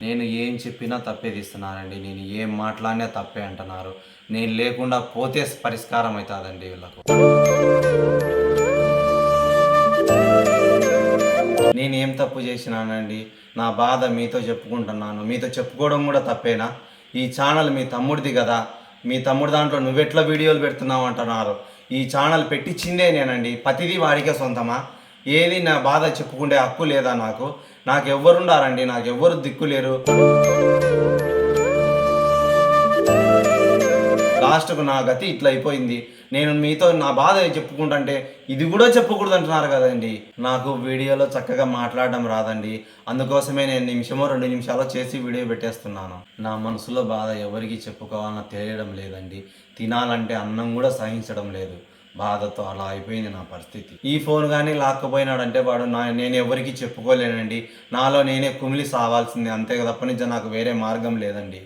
నేను ఏం చెప్పినా తప్పే తీస్తున్నానండి. నేను ఏం మాట్లాడినా తప్పే అంటున్నారు. నేను లేకుండా పోతే పరిష్కారం అవుతుందండి వీళ్ళకు. నేనేం తప్పు చేసినానండి? నా బాధ మీతో చెప్పుకుంటున్నాను. మీతో చెప్పుకోవడం కూడా తప్పేనా? ఈ ఛానల్ మీ తమ్ముడిది కదా! మీ తమ్ముడు దాంట్లో నువ్వెట్లా వీడియోలు పెడుతున్నావు అంటున్నారు. ఈ ఛానల్ పెట్టించిందే నేనండి. ప్రతిదీ వాడికే సొంతమా? ఏది నా బాధ చెప్పుకుంటే హక్కు లేదా నాకు? నాకెవ్వరుండారండి? నాకెవ్వరు దిక్కులేరు. లాస్ట్‌కు నా గతి ఇట్లా అయిపోయింది. నేను మీతో నా బాధ చెప్పుకుంటుంటే ఇది కూడా చెప్పకూడదు అంటున్నారు కదండీ! నాకు వీడియోలో చక్కగా మాట్లాడడం రాదండి. అందుకోసమే నేను నిమిషమో, 2 నిమిషాలో చేసి వీడియో పెట్టేస్తున్నాను. నా మనసులో బాధ ఎవరికీ చెప్పుకోవాలని తెలియడం లేదండి. తినాలంటే అన్నం కూడా సహించడం లేదు. బాధతో అలా అయిపోయింది నా పరిస్థితి. ఈ ఫోన్ గానీ లాక్కపోయినాడంటే వాడు నేను ఎవరికీ చెప్పుకోలేనండి. నాలో నేనే కుమిలి సావాల్సిందే అంతే తప్ప నుంచి నాకు వేరే మార్గం లేదండి.